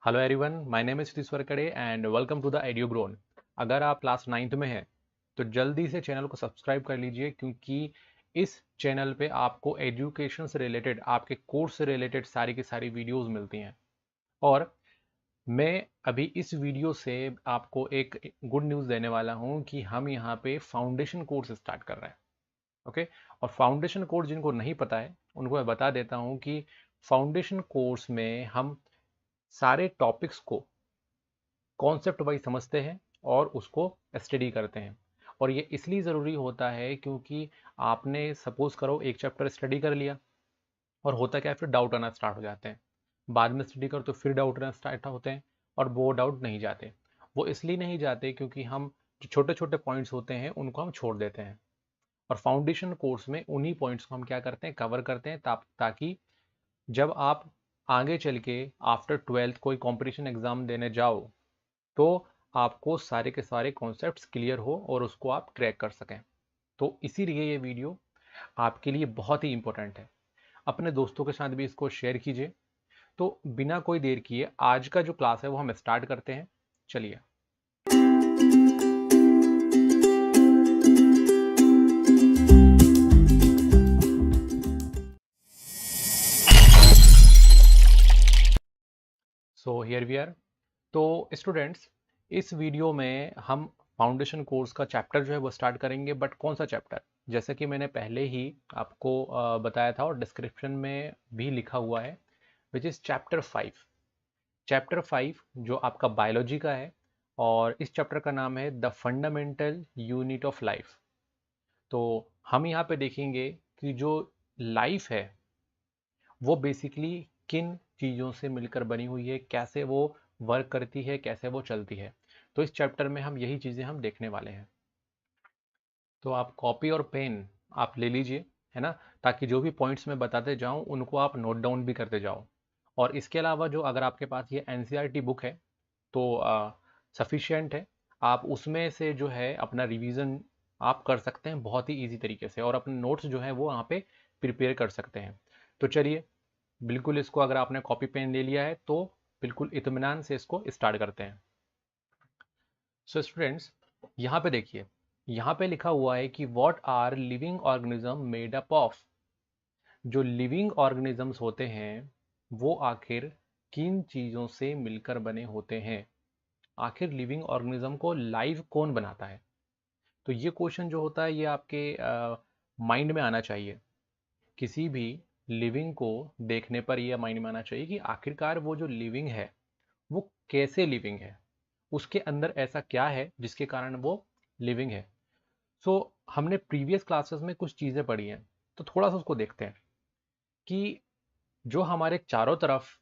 Hello everyone, my name is Ishwar Kade and welcome to the Edugrown. अगर आप class 9th में हैं तो जल्दी से चैनल को सब्सक्राइब कर लीजिए, क्योंकि इस चैनल पे आपको एजुकेशन से रिलेटेड, आपके कोर्स से रिलेटेड सारी की सारी वीडियोस मिलती हैं। और मैं अभी इस वीडियो से आपको एक गुड न्यूज़ देने वाला हूँ कि हम यहाँ पे फाउंडेशन कोर्स स्टार्ट कर रहे हैं। ओके। और फाउंडेशन कोर्स जिनको नहीं पता है उनको मैं बता देता हूँ कि फाउंडेशन कोर्स में हम सारे टॉपिक्स को कॉन्सेप्ट वाइज समझते हैं और उसको स्टडी करते हैं। और ये इसलिए ज़रूरी होता है क्योंकि आपने सपोज करो एक चैप्टर स्टडी कर लिया, और होता क्या है, फिर डाउट आना स्टार्ट हो जाते हैं। बाद में स्टडी करो तो फिर डाउट आना स्टार्ट होते हैं, और वो डाउट नहीं जाते। वो इसलिए नहीं जाते क्योंकि हम जो छोटे छोटे पॉइंट्स होते हैं उनको हम छोड़ देते हैं। और फाउंडेशन कोर्स में उन्हीं पॉइंट्स को हम क्या करते हैं, कवर करते हैं, ताकि जब आप आगे चल के आफ्टर 12th कोई कंपटीशन एग्जाम देने जाओ तो आपको सारे के सारे कॉन्सेप्ट्स क्लियर हो और उसको आप क्रैक कर सकें। तो इसीलिए ये वीडियो आपके लिए बहुत ही इंपॉर्टेंट है। अपने दोस्तों के साथ भी इसको शेयर कीजिए। तो बिना कोई देर किए आज का जो क्लास है वो हम स्टार्ट करते हैं। चलिए। So here we are. तो स्टूडेंट्स, इस वीडियो में हम फाउंडेशन कोर्स का चैप्टर जो है वो स्टार्ट करेंगे। बट कौन सा चैप्टर, जैसे कि मैंने पहले ही आपको बताया था और डिस्क्रिप्शन में भी लिखा हुआ है, विच इज़ चैप्टर 5। चैप्टर 5 जो आपका बायोलॉजी का है, और इस चैप्टर का नाम है the fundamental unit of life. तो हम यहाँ पे देखेंगे कि जो लाइफ है वो बेसिकली किन चीज़ों से मिलकर बनी हुई है, कैसे वो वर्क करती है, कैसे वो चलती है। तो इस चैप्टर में हम यही चीज़ें हम देखने वाले हैं। तो आप कॉपी और पेन आप ले लीजिए, है ना, ताकि जो भी पॉइंट्स मैं बताते जाऊं उनको आप नोट डाउन भी करते जाओ। और इसके अलावा जो अगर आपके पास ये एनसीईआरटी बुक है तो सफिशिएंट है। आप उसमें से जो है अपना रिवीजन आप कर सकते हैं बहुत ही इजी तरीके से, और अपने नोट्स जो है वो वहाँ पे प्रिपेयर कर सकते हैं। तो चलिए, बिल्कुल इसको अगर आपने कॉपी पेन ले लिया है तो बिल्कुल इत्मीनान से इसको स्टार्ट करते हैं। सो स्टूडेंट्स, यहाँ पे देखिए, यहाँ पे लिखा हुआ है कि what are living organism made up of. जो लिविंग ऑर्गेनिजम्स होते हैं वो आखिर किन चीज़ों से मिलकर बने होते हैं। आखिर लिविंग ऑर्गेनिज्म को लाइव कौन बनाता है। तो ये क्वेश्चन जो होता है ये आपके माइंड में आना चाहिए। किसी भी लिविंग को देखने पर यह माइंड में आना चाहिए कि आखिरकार वो जो लिविंग है वो कैसे लिविंग है, उसके अंदर ऐसा क्या है जिसके कारण वो लिविंग है। सो हमने प्रीवियस क्लासेस में कुछ चीज़ें पढ़ी हैं, तो थोड़ा सा उसको देखते हैं कि जो हमारे चारों तरफ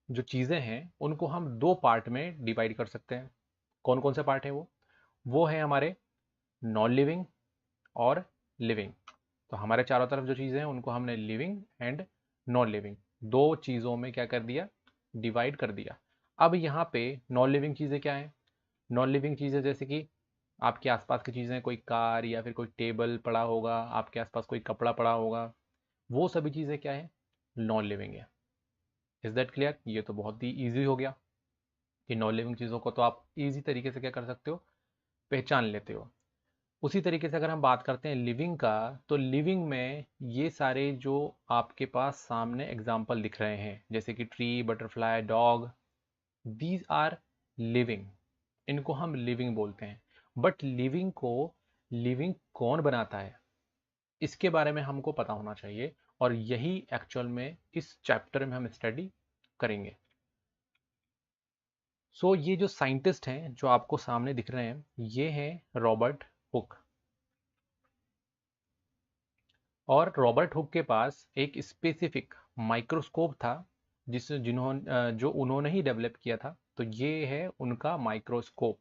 जो चीज़ें हैं उनको हम दो पार्ट में डिवाइड कर सकते हैं। कौन कौन से पार्ट है वो है हमारे नॉन लिविंग और लिविंग। तो हमारे चारों तरफ जो चीज़ें हैं उनको हमने लिविंग एंड नॉन लिविंग दो चीज़ों में क्या कर दिया, डिवाइड कर दिया। अब यहाँ पे नॉन लिविंग चीज़ें क्या हैं। नॉन लिविंग चीज़ें जैसे कि आपके आसपास की चीज़ें, कोई कार या फिर कोई टेबल पड़ा होगा, आपके आसपास कोई कपड़ा पड़ा होगा, वो सभी चीज़ें क्या है, नॉन लिविंग है। Is that clear. ये तो बहुत ही ईजी हो गया कि नॉन लिविंग चीज़ों को तो आप ईजी तरीके से क्या कर सकते हो, पहचान लेते हो। उसी तरीके से अगर हम बात करते हैं लिविंग का, तो लिविंग में ये सारे जो आपके पास सामने एग्जाम्पल दिख रहे हैं जैसे कि tree, butterfly, dog, these are living. इनको हम लिविंग बोलते हैं। बट लिविंग को लिविंग कौन बनाता है इसके बारे में हमको पता होना चाहिए, और यही एक्चुअल में इस चैप्टर में हम स्टडी करेंगे। सो ये जो साइंटिस्ट हैं जो आपको सामने दिख रहे हैं ये हैं रॉबर्ट हुक। और रॉबर्ट हुक के पास एक स्पेसिफिक माइक्रोस्कोप था जो उन्होंने ही डेवलप किया था। तो ये है उनका माइक्रोस्कोप।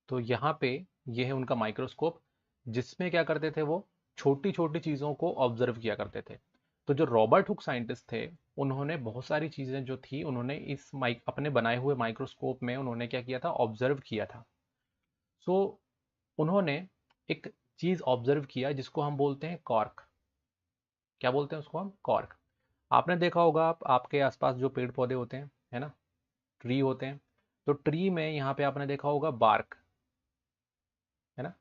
तो यहाँ पे ये है उनका माइक्रोस्कोप, जिसमें क्या करते थे, वो छोटी छोटी चीज़ों को ऑब्जर्व किया करते थे। तो जो रॉबर्ट हुक साइंटिस्ट थे उन्होंने बहुत सारी चीज़ें जो थी उन्होंने इस माइक अपने बनाए हुए माइक्रोस्कोप में उन्होंने क्या किया था, ऑब्जर्व किया था। सो उन्होंने एक चीज़ ऑब्जर्व किया जिसको हम बोलते हैं कॉर्क। क्या बोलते हैं उसको हम, कॉर्क। आपने देखा होगा, आपके आसपास जो पेड़ पौधे होते हैं, है ना, ट्री होते हैं। तो ट्री में यहाँ पे आपने देखा होगा बार्क, है ना।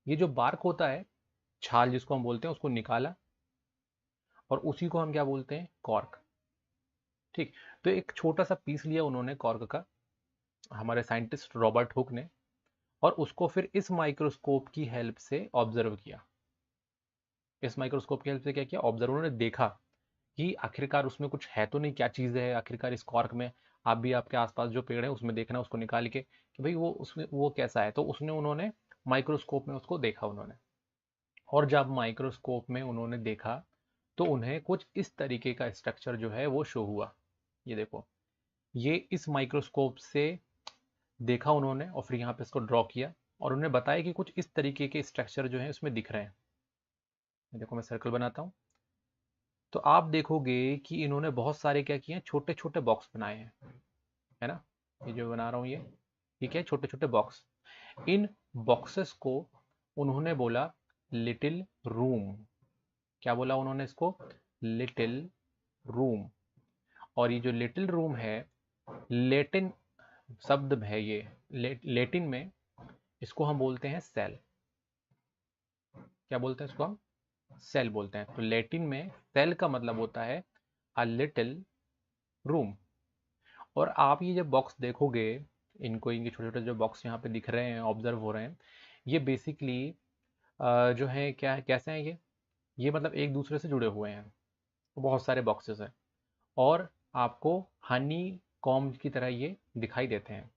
ये जो बार्क होता है, छाल जिसको हम बोलते हैं, उसको निकाला और उसी को हम क्या बोलते हैं, कॉर्क। ठीक। तो एक छोटा सा पीस लिया उन्होंने कॉर्क का, हमारे साइंटिस्ट रॉबर्ट हुक ने, और उसको फिर इस माइक्रोस्कोप की हेल्प से ऑब्जर्व किया। इस माइक्रोस्कोप की हेल्प से क्या किया, ऑब्जर्व, उन्होंने देखा कि आखिरकार उसमें कुछ है तो नहीं, क्या चीज़ है आखिरकार इस कॉर्क में। आप भी आपके आसपास जो पेड़ है उसमें देखना, उसको निकाल के कि भाई वो उसमें वो कैसा है। तो उसने उन्होंने माइक्रोस्कोप में उसको देखा उन्होंने, और जब माइक्रोस्कोप में उन्होंने देखा तो उन्हें कुछ इस तरीके का स्ट्रक्चर जो है वो शो हुआ। ये देखो, ये इस माइक्रोस्कोप से देखा उन्होंने और फिर यहाँ पे इसको ड्रॉ किया, और उन्हें बताया कि कुछ इस तरीके के स्ट्रक्चर जो है उसमें दिख रहे हैं। देखो मैं सर्कल बनाता हूँ, तो आप देखोगे कि इन्होंने बहुत सारे क्या किए हैं, छोटे छोटे बॉक्स बनाए हैं, है ना। ये जो बना रहा हूँ ये क्या है, छोटे छोटे बॉक्स। इन बॉक्सेस को उन्होंने बोला लिटिल रूम। क्या बोला उन्होंने इसको, लिटिल रूम। और ये जो लिटिल रूम है, लेटिन शब्द है ये, लेटिन में इसको हम बोलते हैं सेल। क्या बोलते हैं इसको हम, सेल बोलते हैं। तो लैटिन में सेल का मतलब होता है अ लिटिल रूम। और आप ये जब बॉक्स देखोगे, इनको, इनके छोटे छोटे जो बॉक्स यहाँ पे दिख रहे हैं, ऑब्जर्व हो रहे हैं, ये बेसिकली जो है क्या है, कैसे हैं ये मतलब एक दूसरे से जुड़े हुए हैं। बहुत सारे बॉक्सेस हैं और आपको हनी कॉम्ब की तरह ये दिखाई देते हैं।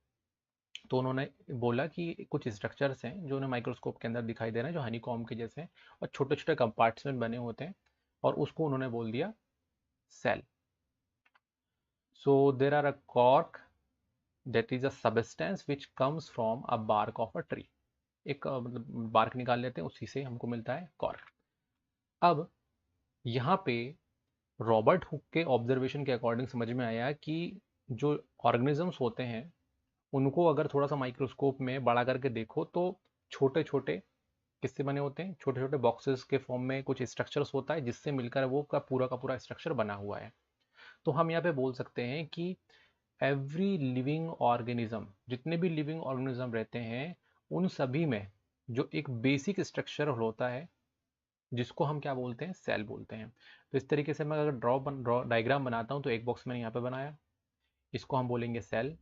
तो उन्होंने बोला कि कुछ स्ट्रक्चर्स हैं जो उन्हें माइक्रोस्कोप के अंदर दिखाई दे रहे हैं, जो हनी कॉम्ब के जैसे हैं और छोटे छोटे कंपार्टमेंट बने होते हैं, और उसको उन्होंने बोल दिया cell. So there are a cork, that is a substance which comes from a bark of a tree. एक मतलब बार्क निकाल लेते हैं, उसी से हमको मिलता है कॉर्क। अब यहाँ पे रॉबर्ट हुक के ऑब्जर्वेशन के अकॉर्डिंग समझ में आया कि जो ऑर्गेनिजम्स होते हैं उनको अगर थोड़ा सा माइक्रोस्कोप में बड़ा करके देखो तो छोटे छोटे किससे बने होते हैं, छोटे छोटे बॉक्सेस के फॉर्म में कुछ स्ट्रक्चर्स होता है, जिससे मिलकर वो का पूरा स्ट्रक्चर बना हुआ है। तो हम यहाँ पे बोल सकते हैं कि एवरी लिविंग ऑर्गेनिज्म, जितने भी लिविंग ऑर्गेनिज्म रहते हैं, उन सभी में जो एक बेसिक स्ट्रक्चर होता है जिसको हम क्या बोलते हैं, सेल बोलते हैं। तो इस तरीके से मैं अगर ड्रॉ डायग्राम बनाता हूँ, तो एक बॉक्स मैंने यहाँ पे बनाया, इसको हम बोलेंगे सेल।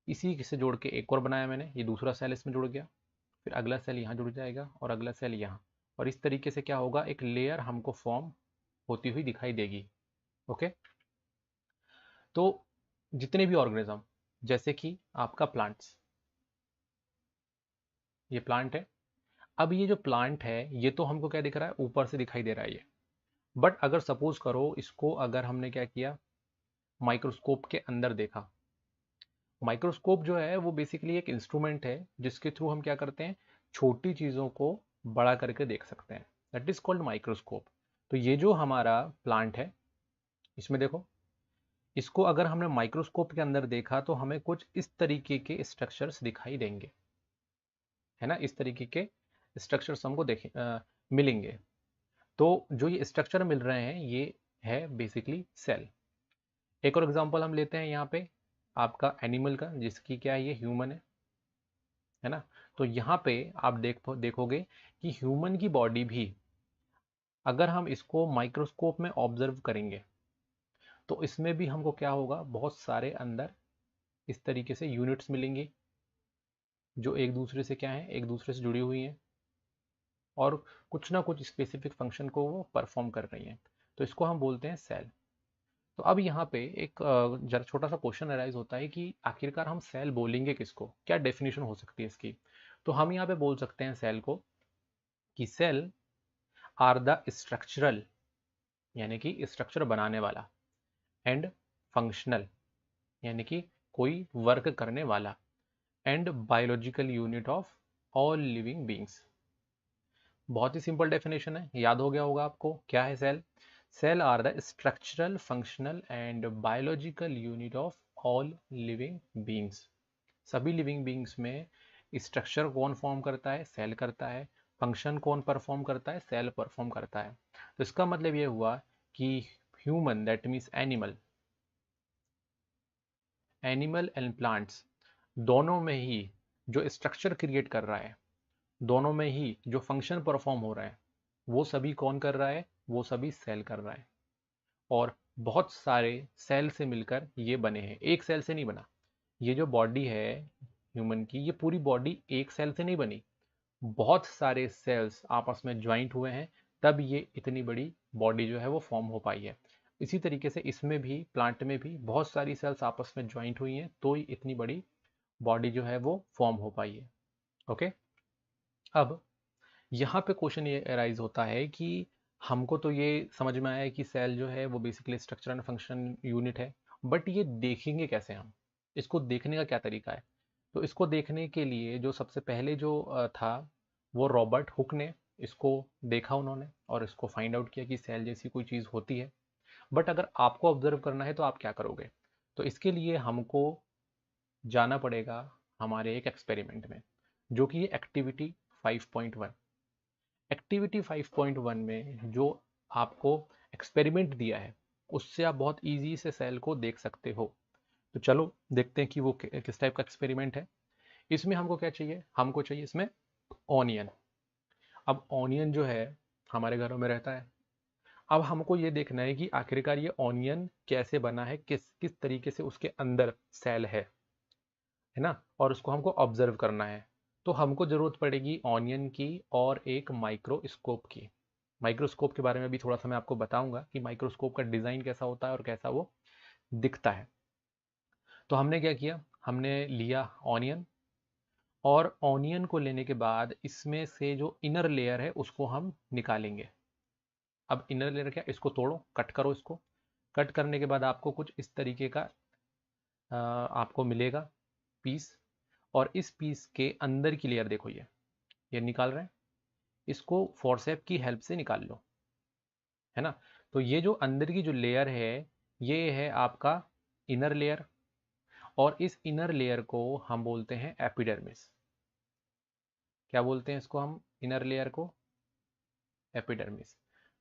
इसी से जोड़ के एक और बनाया मैंने, ये दूसरा सेल इसमें जुड़ गया, फिर अगला सेल यहाँ जुड़ जाएगा और अगला सेल यहाँ, और इस तरीके से क्या होगा, एक लेयर हमको फॉर्म होती हुई दिखाई देगी। ओके। तो जितने भी ऑर्गेनिज्म, जैसे कि आपका प्लांट्स, ये प्लांट है। अब ये जो प्लांट है, ये तो हमको क्या दिख रहा है, ऊपर से दिखाई दे रहा है ये। बट अगर सपोज करो इसको, अगर हमने क्या किया, माइक्रोस्कोप के अंदर देखा। माइक्रोस्कोप जो है वो बेसिकली एक इंस्ट्रूमेंट है जिसके थ्रू हम क्या करते हैं, छोटी चीज़ों को बड़ा करके देख सकते हैं। That is called microscope. तो ये जो हमारा प्लांट है, इसमें देखो, इसको अगर हमने माइक्रोस्कोप के अंदर देखा तो हमें कुछ इस तरीके के स्ट्रक्चर्स दिखाई देंगे, है ना। इस तरीके के स्ट्रक्चर्स हमको मिलेंगे। तो जो ये स्ट्रक्चर मिल रहे हैं, ये है बेसिकली सेल। एक और एग्जांपल हम लेते हैं यहाँ पे आपका एनिमल का, जिसकी क्या है, ये ह्यूमन है ना। तो यहाँ पे आप देखोगे कि ह्यूमन की बॉडी भी, अगर हम इसको माइक्रोस्कोप में ऑब्जर्व करेंगे तो इसमें भी हमको क्या होगा, बहुत सारे अंदर इस तरीके से यूनिट्स मिलेंगी जो एक दूसरे से क्या है, एक दूसरे से जुड़ी हुई हैं और कुछ ना कुछ स्पेसिफिक फंक्शन को वो परफॉर्म कर रही हैं। तो इसको हम बोलते हैं सेल। तो अब यहाँ पे एक जरा छोटा सा क्वेश्चन अराइज होता है कि आखिरकार हम सेल बोलेंगे किसको, क्या डेफिनेशन हो सकती है इसकी। तो हम यहाँ पे बोल सकते हैं सेल को कि सेल आर द स्ट्रक्चरल, यानी कि स्ट्रक्चर बनाने वाला, एंड फंक्शनल, यानी कि कोई वर्क करने वाला, and biological unit of all living beings. बहुत ही सिंपल डेफिनेशन है, याद हो गया होगा आपको क्या है cell. Cell are the structural, functional and biological unit of all living beings. सभी लिविंग बींग्स में स्ट्रक्चर कौन फॉर्म करता है, सेल करता है। फंक्शन कौन परफॉर्म करता है, सेल परफॉर्म करता है। तो इसका मतलब ये हुआ कि human, that means animal, animal and plants दोनों में ही जो स्ट्रक्चर क्रिएट कर रहा है, दोनों में ही जो फंक्शन परफॉर्म हो रहा है, वो सभी कौन कर रहा है? वो सभी सेल कर रहा है। और बहुत सारे सेल से मिलकर ये बने हैं, एक सेल से नहीं बना। ये जो बॉडी है ह्यूमन की, ये पूरी बॉडी एक सेल से नहीं बनी, बहुत सारे सेल्स आपस में ज्वाइंट हुए हैं, तब ये इतनी बड़ी बॉडी जो है वो फॉर्म हो पाई है। इसी तरीके से इसमें भी, प्लांट में भी बहुत सारी सेल्स आपस में ज्वाइंट हुई हैं, तो ही इतनी बड़ी बॉडी जो है वो फॉर्म हो पाई है। ओके, अब यहाँ पे क्वेश्चन ये अराइज होता है कि हमको तो ये समझ में आया है कि सेल जो है वो basically structure and function unit है, बट ये देखेंगे कैसे हम? इसको देखने का क्या तरीका है? तो इसको देखने के लिए जो सबसे पहले जो था, वो रॉबर्ट हुक ने इसको देखा उन्होंने, और इसको फाइंड आउट किया कि सेल जैसी कोई चीज़ होती है। बट अगर आपको ऑब्जर्व करना है तो आप क्या करोगे? तो इसके लिए हमको जाना पड़ेगा हमारे एक एक्सपेरिमेंट में, जो कि एक्टिविटी 5.1। एक्टिविटी 5.1 में जो आपको एक्सपेरिमेंट दिया है, उससे आप बहुत इजी से सेल को देख सकते हो। तो चलो देखते हैं कि वो किस टाइप का एक्सपेरिमेंट है। इसमें हमको क्या चाहिए? हमको चाहिए इसमें ऑनियन। अब ऑनियन जो है हमारे घरों में रहता है। अब हमको ये देखना है कि आखिरकार ये ऑनियन कैसे बना है, किस किस तरीके से उसके अंदर सेल है ना, और उसको हमको ऑब्जर्व करना है। तो हमको ज़रूरत पड़ेगी ऑनियन की और एक माइक्रोस्कोप की। माइक्रोस्कोप के बारे में भी थोड़ा सा मैं आपको बताऊंगा कि माइक्रोस्कोप का डिज़ाइन कैसा होता है और कैसा वो दिखता है। तो हमने क्या किया? हमने लिया ऑनियन, और ऑनियन को लेने के बाद इसमें से जो इनर लेयर है उसको हम निकालेंगे। अब इनर लेयर क्या? इसको तोड़ो, कट करो इसको। कट करने के बाद आपको कुछ इस तरीके का आपको मिलेगा पीस, और इस पीस के अंदर की लेयर देखो, ये निकाल रहे हैं, इसको फोर्सेप की हेल्प से निकाल लो, है ना। तो ये जो अंदर की जो लेयर है, ये है आपका इनर लेयर, और इस इनर लेयर को हम बोलते हैं एपिडर्मिस। क्या बोलते हैं इसको हम? इनर लेयर को एपिडर्मिस।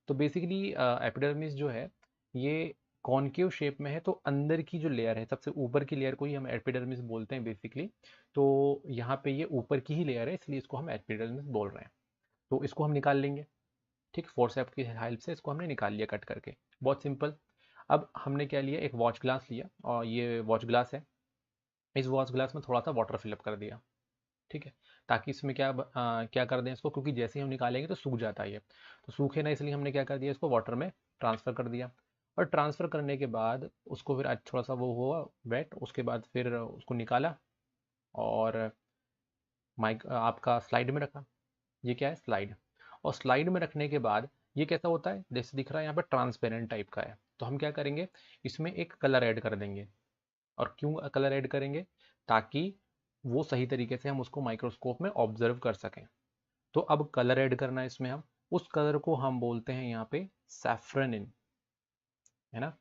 तो बेसिकली एपिडर्मिस जो है ये कॉनकेव शेप में है, तो अंदर की जो लेयर है, सबसे ऊपर की लेयर को ही हम एपिडर्मिस बोलते हैं बेसिकली। तो यहाँ पे ये ऊपर की ही लेयर है, इसलिए इसको हम एपिडर्मिस बोल रहे हैं। तो इसको हम निकाल लेंगे, ठीक, फोर्सेप की हेल्प से इसको हमने निकाल लिया कट करके। बहुत सिंपल। अब हमने क्या लिया? एक वॉच ग्लास लिया, और ये वॉच ग्लास है। इस वॉच ग्लास में थोड़ा सा वाटर फिलअप कर दिया, ठीक है, ताकि इसमें क्या कर दें इसको, क्योंकि जैसे ही हम निकालेंगे तो सूख जाता है ये, तो सूखे ना, इसलिए हमने क्या कर दिया, इसको वाटर में ट्रांसफ़र कर दिया। और ट्रांसफ़र करने के बाद उसको फिर आज थोड़ा सा वो हुआ वेट, उसके बाद फिर उसको निकाला और माइक आपका स्लाइड में रखा। ये क्या है? स्लाइड। और स्लाइड में रखने के बाद ये कैसा होता है? जैसे दिख रहा है यहाँ पर ट्रांसपेरेंट टाइप का है। तो हम क्या करेंगे? इसमें एक कलर ऐड कर देंगे। और क्यों कलर ऐड करेंगे? ताकि वो सही तरीके से हम उसको माइक्रोस्कोप में ऑब्जर्व कर सकें। तो अब कलर ऐड करना है इसमें हम, उस कलर को हम बोलते हैं यहाँ पे सैफ्रनिन, है ना।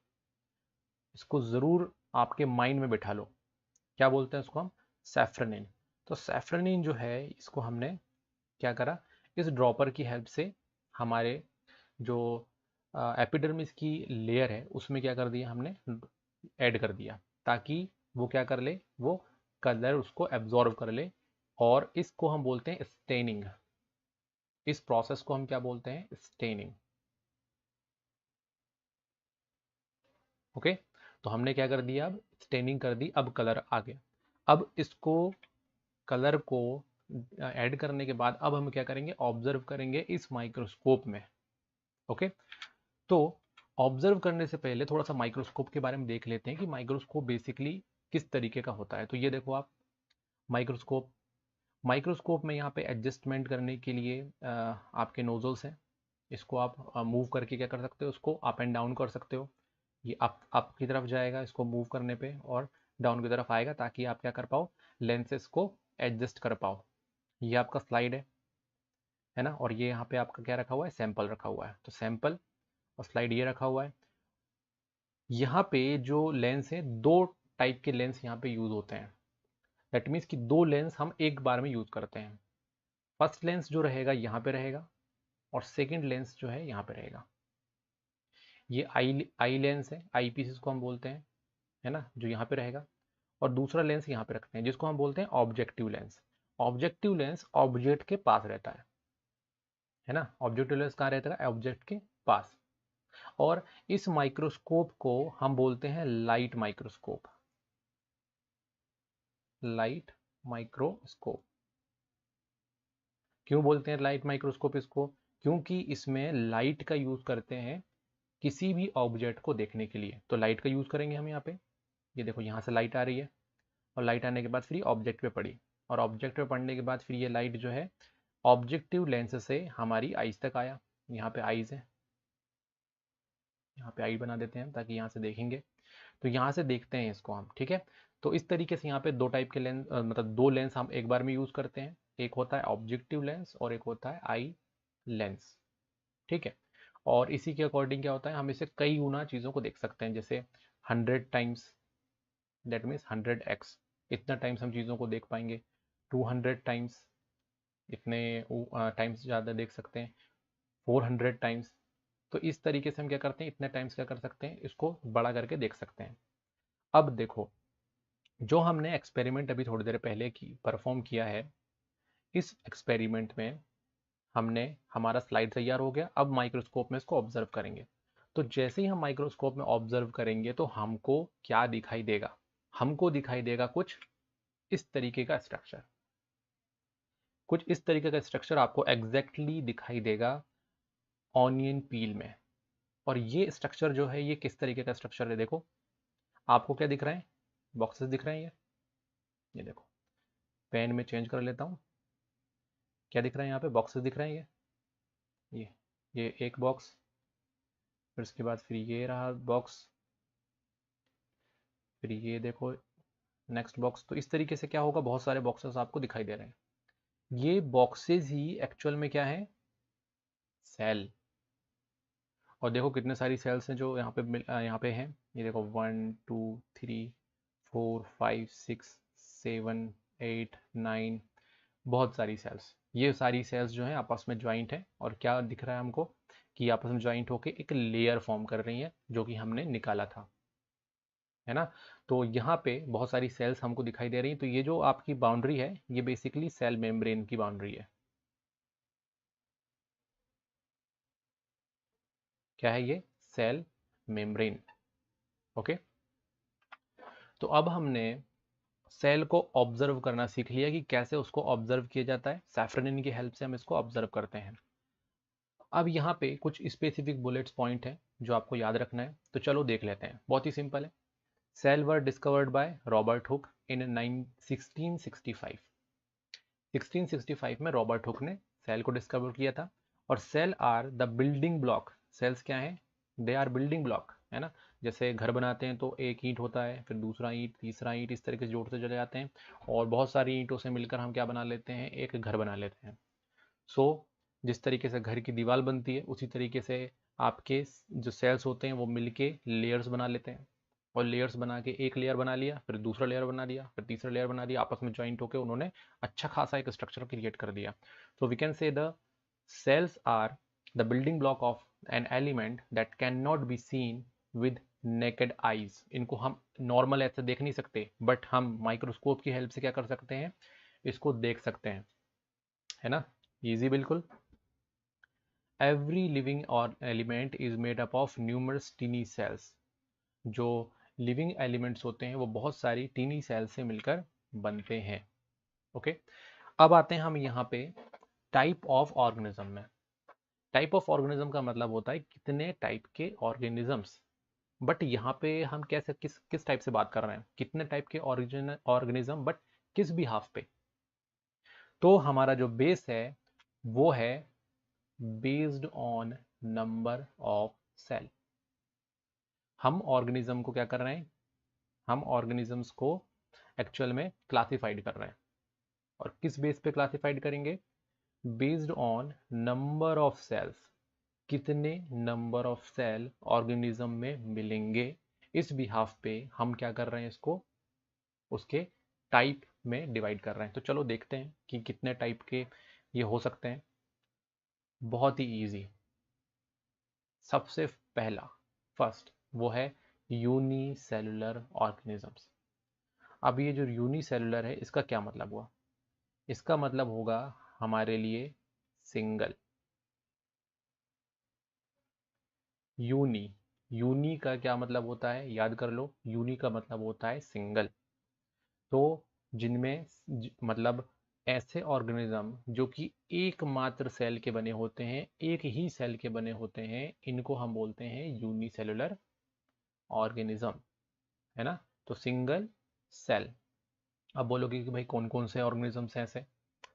इसको ज़रूर आपके माइंड में बिठा लो। क्या बोलते हैं उसको हम? सैफ्रनिन। तो सैफ्रनिन जो है, इसको हमने क्या करा? इस ड्रॉपर की हेल्प से हमारे जो एपिडर्मिस की लेयर है उसमें क्या कर दिया हमने? ऐड कर दिया, ताकि वो क्या कर ले? वो कलर उसको एब्जॉर्व कर ले। और इसको हम बोलते हैं स्टेनिंग। इस प्रोसेस को हम क्या बोलते हैं? स्टेनिंग। ओके, तो हमने क्या कर दिया? अब स्टेनिंग कर दी, अब कलर आ गया। अब इसको, कलर को ऐड करने के बाद अब हम क्या करेंगे? ऑब्जर्व करेंगे इस माइक्रोस्कोप में। ओके, तो ऑब्जर्व करने से पहले थोड़ा सा माइक्रोस्कोप के बारे में देख लेते हैं कि माइक्रोस्कोप बेसिकली किस तरीके का होता है। तो ये देखो आप, माइक्रोस्कोप। माइक्रोस्कोप में यहाँ पे एडजस्टमेंट करने के लिए आपके नोजल्स हैं। इसको आप मूव करके क्या कर सकते हो? उसको अप एंड डाउन कर सकते हो। ये अप की तरफ जाएगा इसको मूव करने पे, और डाउन की तरफ आएगा, ताकि आप क्या कर पाओ? लेंसेज को एडजस्ट कर पाओ। ये आपका स्लाइड है ना, और ये यहाँ पे आपका क्या रखा हुआ है? सैंपल रखा हुआ है। तो सैंपल और स्लाइड ये रखा हुआ है। यहाँ पे जो लेंस है, दो टाइप के लेंस यहाँ पे यूज होते हैं। दैट मीन्स कि दो लेंस हम एक बार में यूज करते हैं। फर्स्ट लेंस जो रहेगा यहाँ पे रहेगा, और सेकंड लेंस जो है यहाँ पे रहेगा। ये आई आई लेंस है, आई पीस इसको हम बोलते हैं, है ना, जो यहाँ पे रहेगा। और दूसरा लेंस यहाँ पे रखते हैं जिसको हम बोलते हैं objective lens. Objective lens object के पास रहता है ना। ऑब्जेक्टिव लेंस कहाँ रहता है? ऑब्जेक्ट के पास। और इस माइक्रोस्कोप को हम बोलते हैं लाइट माइक्रोस्कोप। Light microscope. क्यों बोलते हैं लाइट माइक्रोस्कोप इसको? क्योंकि इसमें लाइट का यूज करते हैं किसी भी ऑब्जेक्ट को देखने के लिए। तो लाइट का यूज करेंगे हम यहाँ पे। ये देखो यहाँ से लाइट आ रही है और लाइट आने के बाद फिर ऑब्जेक्ट पे पड़ी, और ऑब्जेक्ट पे पड़ने के बाद फिर ये लाइट जो है ऑब्जेक्टिव लेंस से हमारी आईज तक आया। यहाँ पे आईज है, यहाँ पे आई बना देते हैं ताकि यहाँ से देखेंगे। तो यहाँ से देखते हैं इसको हम, ठीक है। तो इस तरीके से यहाँ पे दो टाइप के लेंस, मतलब दो लेंस हम एक बार में यूज करते हैं। एक होता है ऑब्जेक्टिव लेंस और एक होता है आई लेंस, ठीक है। और इसी के अकॉर्डिंग क्या होता है, हम इसे कई गुना चीज़ों को देख सकते हैं। जैसे 100 टाइम्स, दैट मीन्स 100x, इतना टाइम्स हम चीज़ों को देख पाएंगे। 200 टाइम्स, इतने टाइम्स ज़्यादा देख सकते हैं। 400 टाइम्स। तो इस तरीके से हम क्या करते हैं, इतने टाइम्स क्या कर सकते हैं, इसको बड़ा करके देख सकते हैं। अब देखो, जो हमने एक्सपेरिमेंट अभी थोड़ी देर पहले की परफॉर्म किया है, इस एक्सपेरिमेंट में हमने, हमारा स्लाइड तैयार हो गया। अब माइक्रोस्कोप में इसको ऑब्जर्व करेंगे। तो जैसे ही हम माइक्रोस्कोप में ऑब्जर्व करेंगे तो हमको क्या दिखाई देगा? हमको दिखाई देगा कुछ इस तरीके का स्ट्रक्चर। कुछ इस तरीके का स्ट्रक्चर आपको एग्जैक्टली दिखाई देगा ऑनियन पील में। और ये स्ट्रक्चर जो है, ये किस तरीके का स्ट्रक्चर है? देखो, आपको क्या दिख रहा है? बॉक्सेस दिख रहे हैं ये देखो, पेन में चेंज कर लेता हूँ। क्या दिख रहा है यहाँ पे? बॉक्सेस दिख रहे हैं ये ये एक बॉक्स, फिर उसके बाद फिर ये रहा बॉक्स, फिर ये देखो नेक्स्ट बॉक्स। तो इस तरीके से क्या होगा, बहुत सारे बॉक्सेस आपको दिखाई दे रहे हैं। ये बॉक्सेस ही एक्चुअल में क्या है? सेल। और देखो कितने सारी सेल्स हैं जो यहाँ पे हैं। ये देखो 1 2 3 4 5 6 7 8 9, बहुत सारी सेल्स। ये सारी सेल्स जो हैं आपस में ज्वाइंट है, और क्या दिख रहा है हमको कि आपस में ज्वाइंट होकर एक लेयर फॉर्म कर रही है, जो कि हमने निकाला था, है ना। तो यहाँ पे बहुत सारी सेल्स हमको दिखाई दे रही हैं। तो ये जो आपकी बाउंड्री है, ये बेसिकली सेल मेम्ब्रेन की बाउंड्री है। क्या है ये? Cell membrane. ओके। तो अब हमने सेल को ऑब्जर्व करना सीख लिया कि कैसे उसको ऑब्जर्व किया जाता है। सैफ्रनिन की हेल्प से हम इसको ऑब्जर्व करते हैं। अब यहाँ पे कुछ स्पेसिफिक बुलेट्स पॉइंट हैं जो आपको याद रखना है। तो चलो देख लेते हैं, बहुत ही सिंपल है। Cell were discovered by Robert Hooke in 1665। 1665 में रॉबर्ट हुक ने सेल को डिस्कवर किया था। और cell are the building block. Cells क्या है? दे आर बिल्डिंग ब्लॉक, है ना। जैसे घर बनाते हैं तो एक ईंट होता है, फिर दूसरा ईंट, तीसरा ईंट, इस तरीके से जोड़ते चले जाते हैं। और बहुत सारी ईंटों से मिलकर हम क्या बना लेते हैं? एक घर बना लेते हैं। सो जिस तरीके से घर की दीवार बनती है, उसी तरीके से आपके जो सेल्स होते हैं वो मिलके लेयर्स बना लेते हैं। और लेयर्स बना के एक लेयर बना लिया, फिर दूसरा लेयर बना लिया, फिर तीसरा लेयर बना दिया, आपस में ज्वाइंट होकर उन्होंने अच्छा खासा एक स्ट्रक्चर क्रिएट कर दिया। तो we can say the cells are the building block of an element that can not be seen with naked eyes. इनको हम नॉर्मल ऐसे देख नहीं सकते, बट हम माइक्रोस्कोप की हेल्प से क्या कर सकते हैं? इसको देख सकते हैं, है ना। इजी बिल्कुल। एवरी लिविंग और element is made up of numerous tiny cells. जो लिविंग एलिमेंट्स होते हैं वो बहुत सारी टीनी सेल्स से मिलकर बनते हैं। ओके। अब आते हैं हम यहाँ पे टाइप ऑफ ऑर्गेनिज्म में। टाइप ऑफ ऑर्गेनिज्म का मतलब होता है कितने टाइप के ऑर्गेनिजम्स। बट यहाँ पे हम कैसे किस किस टाइप से बात कर रहे हैं? कितने टाइप के ऑर्गेनिज्म, बट किस भी हाफ पे? तो हमारा जो बेस है वो है based on number of cell. हम ऑर्गेनिज्म को क्या कर रहे हैं? हम ऑर्गेनिजम्स को एक्चुअल में क्लासिफाइड कर रहे हैं। और किस बेस पे क्लासिफाइड करेंगे? Based on number of cells. कितने नंबर ऑफ सेल ऑर्गेनिज्म में मिलेंगे, इस बिहाफ पे हम क्या कर रहे हैं? इसको उसके टाइप में डिवाइड कर रहे हैं। तो चलो देखते हैं कि कितने टाइप के ये हो सकते हैं। बहुत ही इजी। सबसे पहला, फर्स्ट, वो है यूनिसेलुलर ऑर्गेनिजम्स। अब ये जो यूनिसेलुलर है इसका क्या मतलब हुआ? इसका मतलब होगा हमारे लिए सिंगल। यूनी, यूनी का क्या मतलब होता है याद कर लो, यूनी का मतलब होता है सिंगल। तो जिनमें मतलब ऐसे ऑर्गेनिज्म जो कि एकमात्र सेल के बने होते हैं, एक ही सेल के बने होते हैं, इनको हम बोलते हैं यूनिसेलुलर ऑर्गेनिज्म, है ना। तो सिंगल सेल। अब बोलोगे कि भाई कौन कौन से ऑर्गेनिजम्स हैं ऐसे?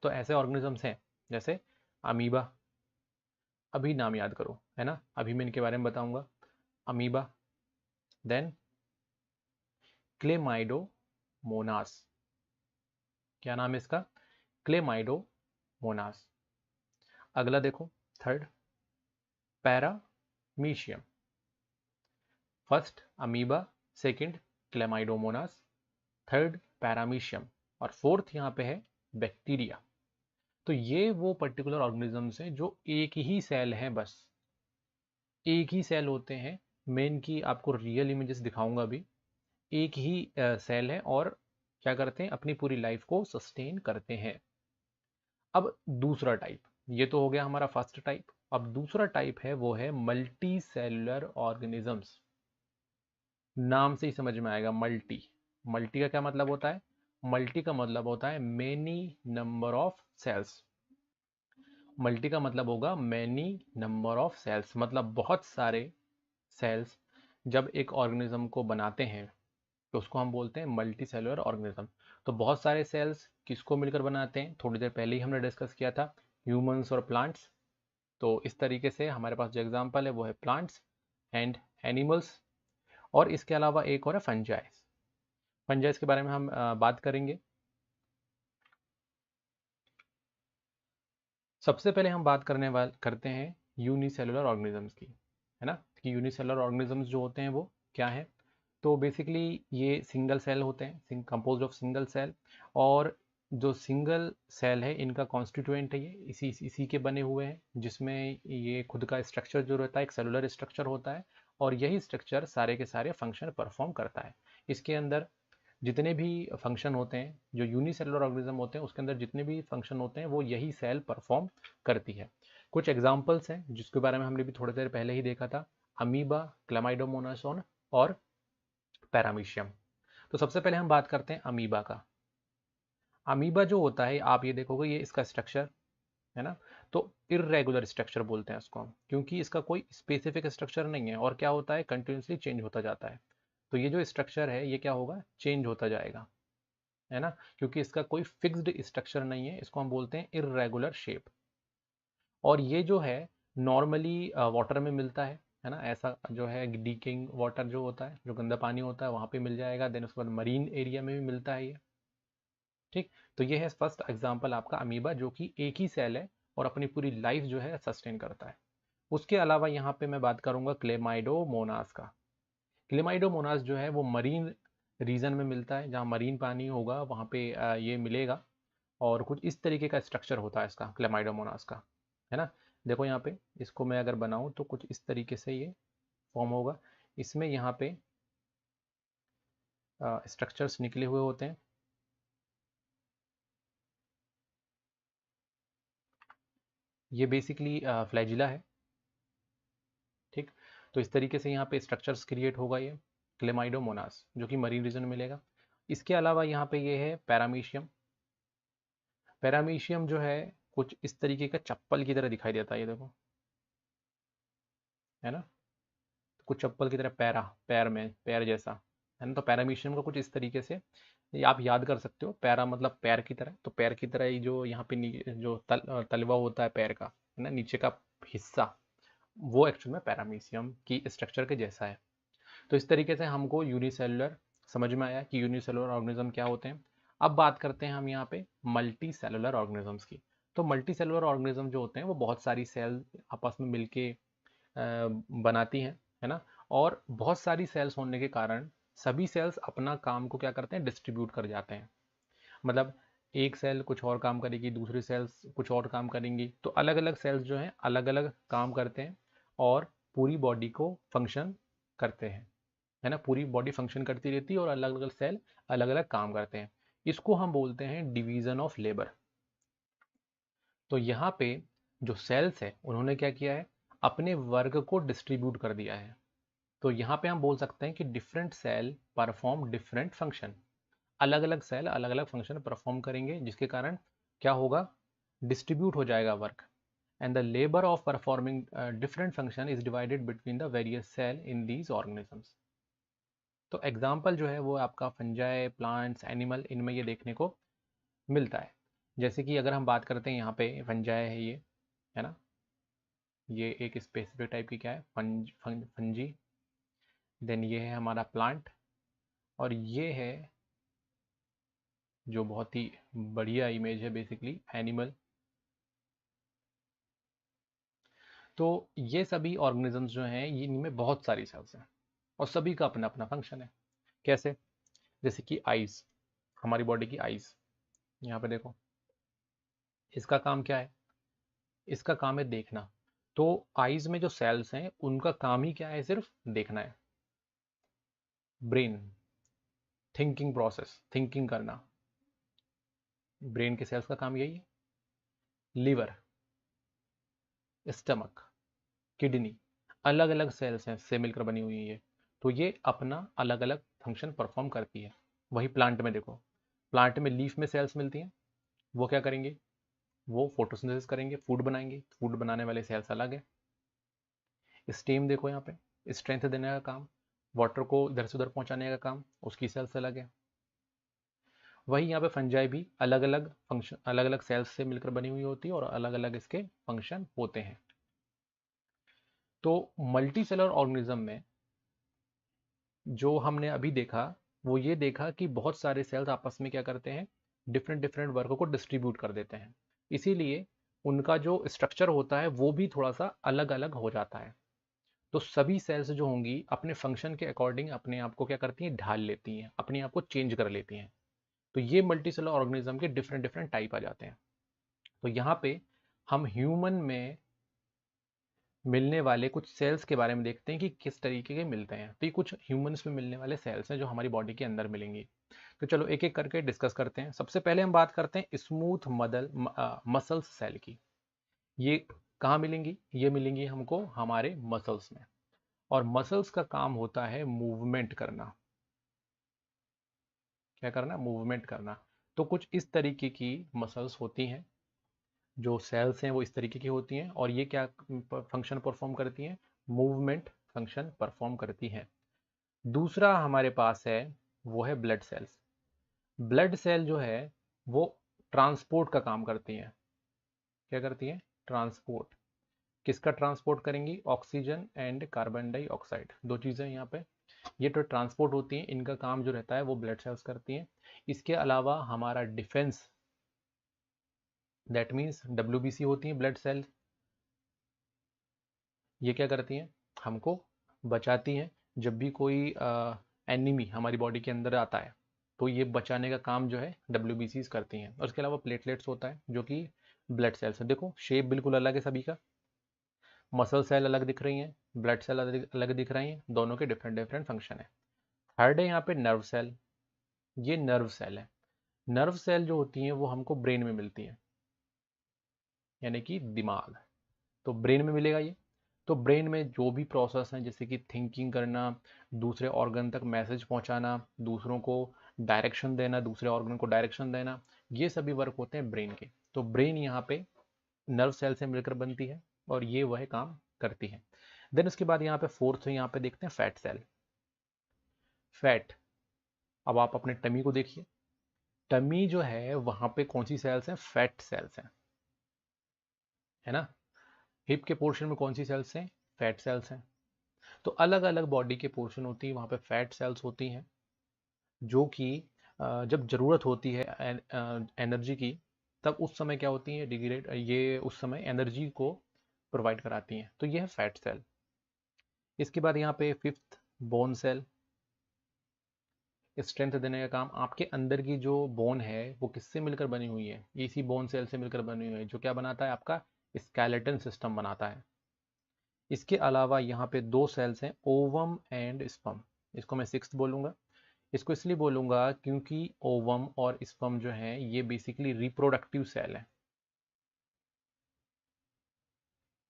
तो ऐसे ऑर्गेनिजम्स हैं जैसे अमीबा, अभी नाम याद करो, है ना, अभी मैं इनके बारे में बताऊंगा। अमीबा, देन क्लेमाइडोमोनास, क्या नाम है इसका? क्लेमाइडोमोनास। अगला देखो, third paramecium. First amoeba, second Chlamydomonas, third paramecium, और फोर्थ यहाँ पे है बैक्टीरिया। तो ये वो पर्टिकुलर ऑर्गेनिजम्स हैं जो एक ही सेल हैं, बस एक ही सेल होते हैं। मैं इनकी आपको रियल इमेजेस दिखाऊंगा अभी। एक ही सेल है और क्या करते हैं, अपनी पूरी लाइफ को सस्टेन करते हैं। अब दूसरा टाइप, ये तो हो गया हमारा फर्स्ट टाइप। अब दूसरा टाइप है वो है मल्टी सेलुलर ऑर्गेनिजम्स। नाम से ही समझ में आएगा मल्टी। मल्टी का क्या मतलब होता है? मल्टी का मतलब होता है many number of cells. Multi का मतलब होगा मैनी नंबर ऑफ सेल्स, मतलब बहुत सारे सेल्स जब एक ऑर्गेनिज्म को बनाते हैं तो उसको हम बोलते हैं मल्टी सेलुलर ऑर्गेनिज्म। तो बहुत सारे सेल्स किसको मिलकर बनाते हैं, थोड़ी देर पहले ही हमने डिस्कस किया था, ह्यूमंस और प्लांट्स। तो इस तरीके से हमारे पास जो एग्जांपल है वो है प्लांट्स एंड एनिमल्स। और इसके अलावा एक और है फंजाइस। फंजाइस के बारे में हम बात करेंगे। सबसे पहले हम बात करते हैं यूनिसेलुलर ऑर्गेनिजम्स की, है ना, कि यूनिसेलुलर ऑर्गेनिजम्स जो होते हैं वो क्या है। तो बेसिकली ये सिंगल सेल होते हैं, कंपोज्ड ऑफ सिंगल सेल। और जो सिंगल सेल है इनका कॉन्स्टिट्यूएंट है, ये इसी के बने हुए हैं, जिसमें ये खुद का स्ट्रक्चर जो रहता है एक सेलुलर स्ट्रक्चर होता है, और यही स्ट्रक्चर सारे के सारे फंक्शन परफॉर्म करता है। इसके अंदर जितने भी फंक्शन होते हैं, जो यूनिसेलुलर ऑर्गेनिज्म होते हैं उसके अंदर जितने भी फंक्शन होते हैं वो यही सेल परफॉर्म करती है। कुछ एग्जांपल्स हैं जिसके बारे में हमने भी थोड़ी देर पहले ही देखा था, अमीबा, क्लामाइडोमोनास और पैरामीशियम। तो सबसे पहले हम बात करते हैं अमीबा का। अमीबा जो होता है, आप ये देखोगे ये इसका स्ट्रक्चर है ना, तो इरेगुलर स्ट्रक्चर बोलते हैं इसको हम, क्योंकि इसका कोई स्पेसिफिक स्ट्रक्चर नहीं है, और क्या होता है कंटिन्यूसली चेंज होता जाता है। तो ये जो स्ट्रक्चर है ये क्या होगा, चेंज होता जाएगा, है ना, क्योंकि इसका कोई फिक्स्ड स्ट्रक्चर नहीं है, इसको हम बोलते हैं इरेगुलर शेप। और ये जो है नॉर्मली वाटर में मिलता है ना, ऐसा जो है डीकिंग वाटर जो होता है, जो गंदा पानी होता है वहाँ पे मिल जाएगा, देन उसके बाद मरीन एरिया में भी मिलता है ये। ठीक, तो ये है फर्स्ट एग्जांपल आपका अमीबा, जो कि एक ही सेल है और अपनी पूरी लाइफ जो है सस्टेन करता है। उसके अलावा यहाँ पे मैं बात करूंगा क्लेमाइडोमोनास का। क्लेमाइडोमोनास जो है वो मरीन रीजन में मिलता है, जहाँ मरीन पानी होगा वहाँ पे ये मिलेगा। और कुछ इस तरीके का स्ट्रक्चर होता है इसका क्लेमाइडोमोनास का, है ना। देखो यहाँ पे इसको मैं अगर बनाऊँ तो कुछ इस तरीके से ये फॉर्म होगा। इसमें यहाँ पे स्ट्रक्चर्स निकले हुए होते हैं। ये बेसिकली फ्लैजिला है। ठीक, तो इस तरीके से यहाँ पे स्ट्रक्चर्स क्रिएट होगा ये क्लेमाइडोमोनास, जो कि मरीन रीजन में मिलेगा। इसके अलावा यहाँ पे ये है पैरामीशियम। पैरामीशियम जो है कुछ इस तरीके का चप्पल की तरह दिखाई देता है, ये देखो, है ना, कुछ चप्पल की तरह, पैर में पैर जैसा, है ना। तो पैरामीशियम का कुछ इस तरीके से ये आप याद कर सकते हो, पैरा मतलब पैर की तरह, तो पैर की तरह ही जो यहाँ पे जो तलवा होता है पैर का, है ना, नीचे का हिस्सा, वो एक्चुअल में पैरामीशियम की स्ट्रक्चर के जैसा है। तो इस तरीके से हमको यूनिसेलुलर समझ में आया कि यूनिसेलुलर ऑर्गेनिज्म क्या होते हैं। अब बात करते हैं हम यहाँ पे मल्टी सेलुलर ऑर्गेनिजम्स की। तो मल्टी सेलुलर ऑर्गेनिज्म जो होते हैं वो बहुत सारी सेल आपस में मिलके बनाती हैं, है ना। और बहुत सारी सेल्स होने के कारण सभी सेल्स अपना काम को क्या करते हैं, डिस्ट्रीब्यूट कर जाते हैं। मतलब एक सेल कुछ और काम करेगी, दूसरी सेल्स कुछ और काम करेंगी, तो अलग अलग सेल्स जो हैं अलग अलग काम करते हैं और पूरी बॉडी को फंक्शन करते हैं, है ना, पूरी बॉडी फंक्शन करती रहती है और अलग अलग सेल अलग अलग काम करते हैं। इसको हम बोलते हैं डिवीजन ऑफ लेबर। तो यहाँ पे जो सेल्स है उन्होंने क्या किया है, अपने वर्क को डिस्ट्रीब्यूट कर दिया है। तो यहाँ पे हम बोल सकते हैं कि different cell perform different function, अलग अलग सेल अलग अलग फंक्शन परफॉर्म करेंगे, जिसके कारण क्या होगा, डिस्ट्रीब्यूट हो जाएगा work, and the labour of performing different function is divided between the various cell in these organisms. तो एग्जाम्पल जो है वो आपका फंजाई, प्लांट्स, एनिमल, इनमें ये देखने को मिलता है। जैसे कि अगर हम बात करते हैं, यहाँ पे फंजाई है ये, है ना, ये एक स्पेसिफिक टाइप की क्या है, फंजी। देन ये है हमारा प्लांट, और ये है जो बहुत ही बढ़िया इमेज है बेसिकली, एनिमल। तो ये सभी ऑर्गेनिजम्स जो हैं, इनमें बहुत सारी सेल्स हैं और सभी का अपना अपना फंक्शन है। कैसे, जैसे कि आईज, हमारी बॉडी की आईज, यहाँ पे देखो, इसका काम क्या है, इसका काम है देखना। तो आईज में जो सेल्स हैं उनका काम ही क्या है, सिर्फ देखना है। ब्रेन, थिंकिंग प्रोसेस, थिंकिंग करना, ब्रेन के सेल्स का काम यही है। लिवर, स्टमक, किडनी, अलग अलग सेल्स हैं से मिलकर बनी हुई है ये, तो ये अपना अलग अलग फंक्शन परफॉर्म करती है। वही प्लांट में देखो, प्लांट में लीफ में सेल्स मिलती हैं, वो क्या करेंगे, वो फोटोसिंथेसिस करेंगे, फूड बनाएंगे, फूड बनाने वाले सेल्स अलग है। स्टेम देखो यहाँ पे, स्ट्रेंथ देने का काम, वाटर को इधर से उधर पहुंचाने का काम, उसकी सेल्स अलग है। वही यहाँ पे फंजाई भी अलग अलग फंक्शन, अलग अलग सेल्स से मिलकर बनी हुई होती है और अलग अलग इसके फंक्शन होते हैं। तो मल्टी सेलर ऑर्गेनिज्म में जो हमने अभी देखा, वो ये देखा कि बहुत सारे सेल्स आपस में क्या करते हैं, डिफरेंट डिफरेंट वर्क को डिस्ट्रीब्यूट कर देते हैं, इसीलिए उनका जो स्ट्रक्चर होता है वो भी थोड़ा सा अलग अलग हो जाता है। तो सभी सेल्स जो होंगी अपने फंक्शन के अकॉर्डिंग अपने आप को क्या करती हैं, ढाल लेती हैं, अपने आप को चेंज कर लेती हैं। तो ये मल्टी सेलर ऑर्गेनिज्म के डिफरेंट डिफरेंट टाइप आ जाते हैं। तो यहाँ पे हम ह्यूमन में मिलने वाले कुछ सेल्स के बारे में देखते हैं कि किस तरीके के मिलते हैं। तो ये कुछ ह्यूमंस में मिलने वाले सेल्स हैं जो हमारी बॉडी के अंदर मिलेंगी। तो चलो एक एक करके डिस्कस करते हैं। सबसे पहले हम बात करते हैं स्मूथ मसल्स सेल की। ये कहाँ मिलेंगी, ये मिलेंगी हमको हमारे मसल्स में, और मसल्स का काम होता है मूवमेंट करना। क्या करना, मूवमेंट करना। तो कुछ इस तरीके की मसल्स होती हैं, जो सेल्स हैं वो इस तरीके की होती हैं, और ये क्या फंक्शन परफॉर्म करती हैं, मूवमेंट फंक्शन परफॉर्म करती हैं। दूसरा हमारे पास है, वो है ब्लड सेल्स। ब्लड सेल जो है वो ट्रांसपोर्ट का काम करती हैं। क्या करती हैं, ट्रांसपोर्ट। किसका ट्रांसपोर्ट करेंगी, ऑक्सीजन एंड कार्बन डाइऑक्साइड, दो चीज़ें यहाँ पे, ये तो ट्रांसपोर्ट होती हैं, इनका काम जो रहता है वो ब्लड सेल्स करती हैं। इसके अलावा हमारा डिफेंस, दैट मीन्स डब्ल्यूबीसी होती हैं ब्लड सेल, ये क्या करती हैं, हमको बचाती हैं। जब भी कोई एनिमी हमारी बॉडी के अंदर आता है तो ये बचाने का काम जो है डब्ल्यूबीसीज करती हैं। और इसके अलावा प्लेटलेट्स होता है जो कि ब्लड सेल्स है। देखो शेप बिल्कुल अलग है सभी का, मसल सेल अलग दिख रही हैं, ब्लड सेल अलग दिख रही हैं, दोनों के डिफरेंट डिफरेंट फंक्शन है। थर्ड है यहाँ पे नर्व सेल, ये नर्व सेल है। नर्व सेल जो होती हैं वो हमको ब्रेन में मिलती हैं, यानी कि दिमाग। तो ब्रेन में मिलेगा ये। तो ब्रेन में जो भी प्रोसेस हैं, जैसे कि थिंकिंग करना, दूसरे ऑर्गन तक मैसेज पहुंचाना, दूसरों को डायरेक्शन देना, दूसरे ऑर्गन को डायरेक्शन देना, ये सभी वर्क होते हैं ब्रेन के। तो ब्रेन यहाँ पे नर्व सेल से मिलकर बनती है और ये वह काम करती है। देन उसके बाद यहाँ पे फोर्थ यहाँ पे देखते हैं फैट सेल। फैट, अब आप अपने टमी को देखिए, टमी जो है वहां पे कौन सी सेल्स हैं, फैट सेल्स हैं, है ना। हिप के पोर्शन में कौन सी सेल्स हैं, फैट सेल्स हैं। तो अलग अलग बॉडी के पोर्शन होती है, वहाँ पे फैट सेल्स होती हैं, जो कि जब ज़रूरत होती है एनर्जी की, तब उस समय क्या होती है, डिग्रेड, ये उस समय एनर्जी को प्रोवाइड कराती हैं। तो ये है फैट सेल। इसके बाद यहाँ पे फिफ्थ, बोन सेल, स्ट्रेंथ देने का काम। आपके अंदर की जो बोन है वो किससे मिलकर बनी हुई है, इसी बोन सेल से मिलकर बनी हुई है, जो क्या बनाता है, आपका स्केलेटन सिस्टम बनाता है। इसके अलावा यहाँ पे दो सेल्स हैं, ओवम एंड स्पर्म। इसको मैं सिक्स्थ बोलूँगा। इसको इसलिए बोलूँगा क्योंकि ओवम और स्पर्म जो हैं ये बेसिकली रिप्रोडक्टिव सेल हैं।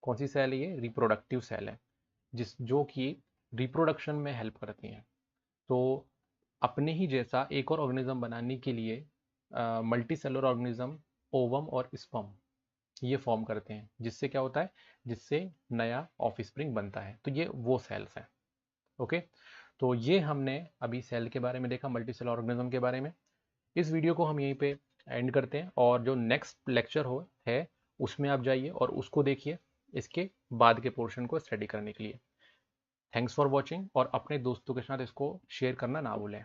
कौन सी सेल है ये? रिप्रोडक्टिव सेल है, जो कि रिप्रोडक्शन में हेल्प करती हैं। तो अपने ही जैसा एक और ऑर्गेनिज्म बनाने के लिए मल्टी सेलुलर ऑर्गेनिज्म ओवम और स्पर्म ये फॉर्म करते हैं, जिससे क्या होता है, जिससे नया ऑफस्प्रिंग बनता है। तो ये वो सेल्स हैं। ओके, तो ये हमने अभी सेल के बारे में देखा, मल्टी सेलुलर ऑर्गेनिज्म के बारे में। इस वीडियो को हम यहीं पे एंड करते हैं, और जो नेक्स्ट लेक्चर हो है उसमें आप जाइए और उसको देखिए, इसके बाद के पोर्शन को स्टडी करने के लिए। थैंक्स फॉर वॉचिंग, और अपने दोस्तों के साथ इसको शेयर करना ना भूलें।